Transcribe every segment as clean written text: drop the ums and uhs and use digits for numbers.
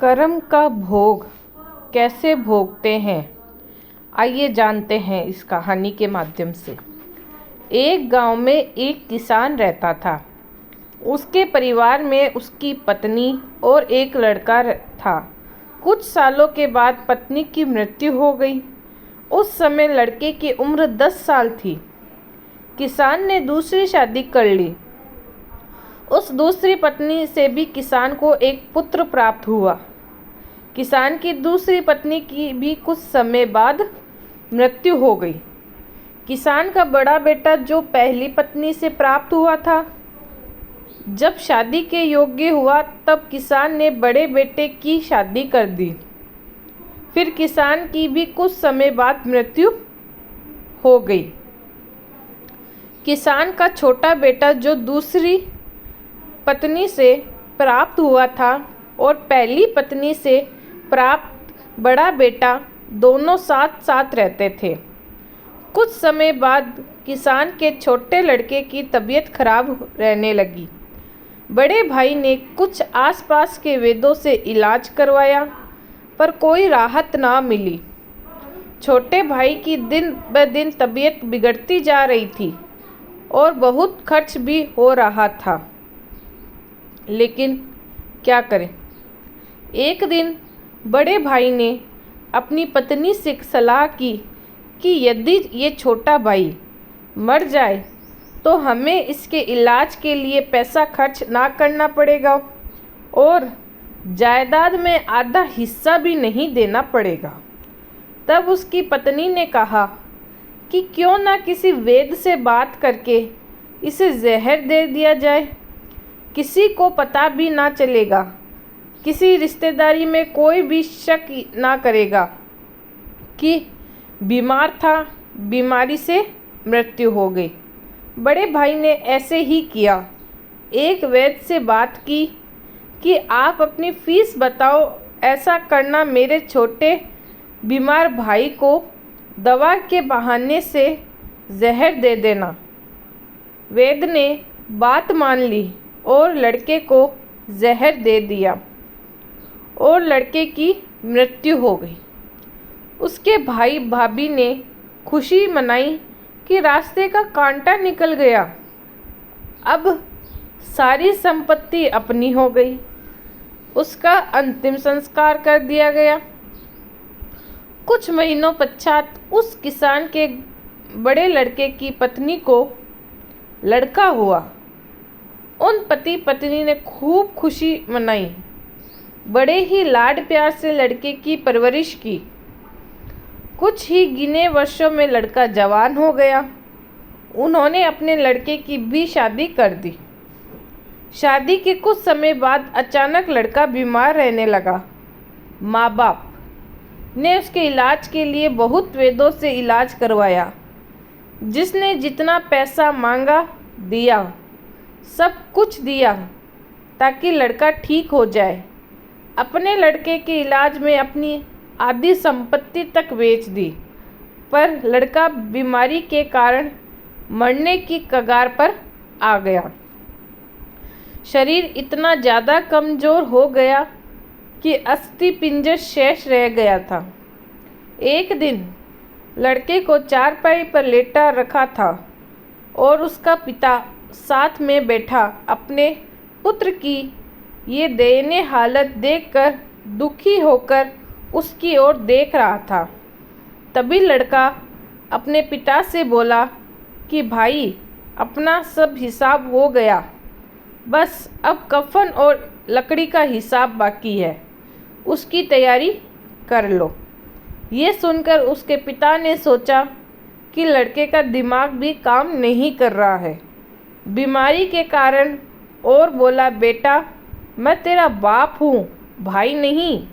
कर्म का भोग कैसे भोगते हैं, आइए जानते हैं इस कहानी के माध्यम से। एक गांव में एक किसान रहता था। उसके परिवार में उसकी पत्नी और एक लड़का था। कुछ सालों के बाद पत्नी की मृत्यु हो गई। उस समय लड़के की उम्र 10 साल थी। किसान ने दूसरी शादी कर ली। उस दूसरी पत्नी से भी किसान को एक पुत्र प्राप्त हुआ। किसान की दूसरी पत्नी की भी कुछ समय बाद मृत्यु हो गई। किसान का बड़ा बेटा जो पहली पत्नी से प्राप्त हुआ था, जब शादी के योग्य हुआ तब किसान ने बड़े बेटे की शादी कर दी। फिर किसान की भी कुछ समय बाद मृत्यु हो गई। किसान का छोटा बेटा जो दूसरी पत्नी से प्राप्त हुआ था और पहली पत्नी से प्राप्त बड़ा बेटा दोनों साथ साथ रहते थे। कुछ समय बाद किसान के छोटे लड़के की तबीयत खराब रहने लगी। बड़े भाई ने कुछ आसपास के वैद्यों से इलाज करवाया, पर कोई राहत ना मिली। छोटे भाई की दिन ब दिन तबीयत बिगड़ती जा रही थी और बहुत खर्च भी हो रहा था। लेकिन क्या करें? एक दिन बड़े भाई ने अपनी पत्नी से सलाह की कि यदि ये छोटा भाई मर जाए तो हमें इसके इलाज के लिए पैसा खर्च ना करना पड़ेगा और जायदाद में आधा हिस्सा भी नहीं देना पड़ेगा। तब उसकी पत्नी ने कहा कि क्यों ना किसी वैद्य से बात करके इसे जहर दे दिया जाए। किसी को पता भी ना चलेगा, किसी रिश्तेदारी में कोई भी शक ना करेगा कि बीमार था, बीमारी से मृत्यु हो गई। बड़े भाई ने ऐसे ही किया। एक वैद्य से बात की कि आप अपनी फीस बताओ, ऐसा करना मेरे छोटे बीमार भाई को दवा के बहाने से जहर दे देना। वैद्य ने बात मान ली और लड़के को जहर दे दिया और लड़के की मृत्यु हो गई। उसके भाई भाभी ने खुशी मनाई कि रास्ते का कांटा निकल गया। अब सारी संपत्ति अपनी हो गई। उसका अंतिम संस्कार कर दिया गया। कुछ महीनों पश्चात उस किसान के बड़े लड़के की पत्नी को लड़का हुआ। उन पति पत्नी ने खूब खुशी मनाई। बड़े ही लाड प्यार से लड़के की परवरिश की। कुछ ही गिने वर्षों में लड़का जवान हो गया। उन्होंने अपने लड़के की भी शादी कर दी। शादी के कुछ समय बाद अचानक लड़का बीमार रहने लगा। माँ बाप ने उसके इलाज के लिए बहुत वैद्यों से इलाज करवाया। जिसने जितना पैसा मांगा दिया, सब कुछ दिया ताकि लड़का ठीक हो जाए। अपने लड़के के इलाज में अपनी आधी संपत्ति तक बेच दी, पर लड़का बीमारी के कारण मरने की कगार पर आ गया। शरीर इतना ज़्यादा कमज़ोर हो गया कि अस्थि पिंजर शेष रह गया था। एक दिन लड़के को चारपाई पर लेटा रखा था और उसका पिता साथ में बैठा अपने पुत्र की ये दयनीय हालत देखकर दुखी होकर उसकी ओर देख रहा था। तभी लड़का अपने पिता से बोला कि भाई, अपना सब हिसाब हो गया, बस अब कफन और लकड़ी का हिसाब बाकी है, उसकी तैयारी कर लो। ये सुनकर उसके पिता ने सोचा कि लड़के का दिमाग भी काम नहीं कर रहा है बीमारी के कारण, और बोला, बेटा मैं तेरा बाप हूँ, भाई नहीं।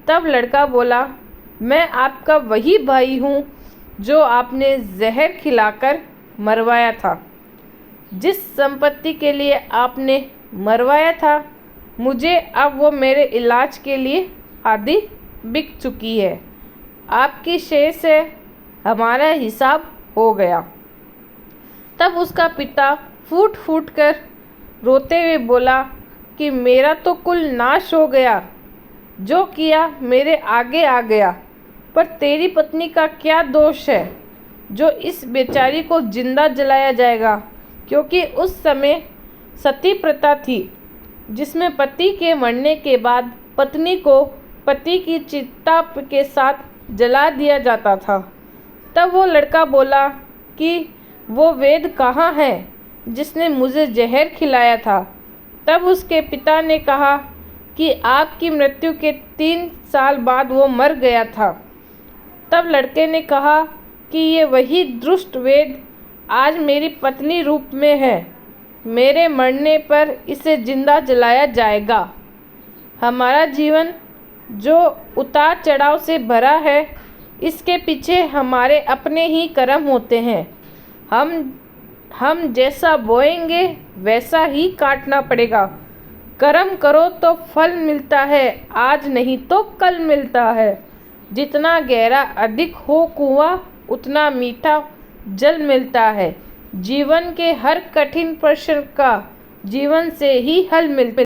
तब लड़का बोला, मैं आपका वही भाई हूँ जो आपने जहर खिलाकर मरवाया था। जिस संपत्ति के लिए आपने मरवाया था, मुझे अब वो मेरे इलाज के लिए आधी बिक चुकी है। आपकी शेष से हमारा हिसाब हो गया। तब उसका पिता फूट फूट कर रोते हुए बोला कि मेरा तो कुल नाश हो गया। जो किया मेरे आगे आ गया, पर तेरी पत्नी का क्या दोष है जो इस बेचारी को जिंदा जलाया जाएगा? क्योंकि उस समय सती प्रथा थी, जिसमें पति के मरने के बाद पत्नी को पति की चिता के साथ जला दिया जाता था। तब वो लड़का बोला कि वो वेद कहाँ है जिसने मुझे जहर खिलाया था। तब उसके पिता ने कहा कि आपकी मृत्यु के 3 साल बाद वो मर गया था। तब लड़के ने कहा कि ये वही दुष्ट वेद आज मेरी पत्नी रूप में है, मेरे मरने पर इसे जिंदा जलाया जाएगा। हमारा जीवन जो उतार चढ़ाव से भरा है, इसके पीछे हमारे अपने ही कर्म होते हैं। हम जैसा बोएंगे वैसा ही काटना पड़ेगा। कर्म करो तो फल मिलता है, आज नहीं तो कल मिलता है। जितना गहरा अधिक हो कुआं, उतना मीठा जल मिलता है। जीवन के हर कठिन प्रश्न का जीवन से ही हल मिलता है।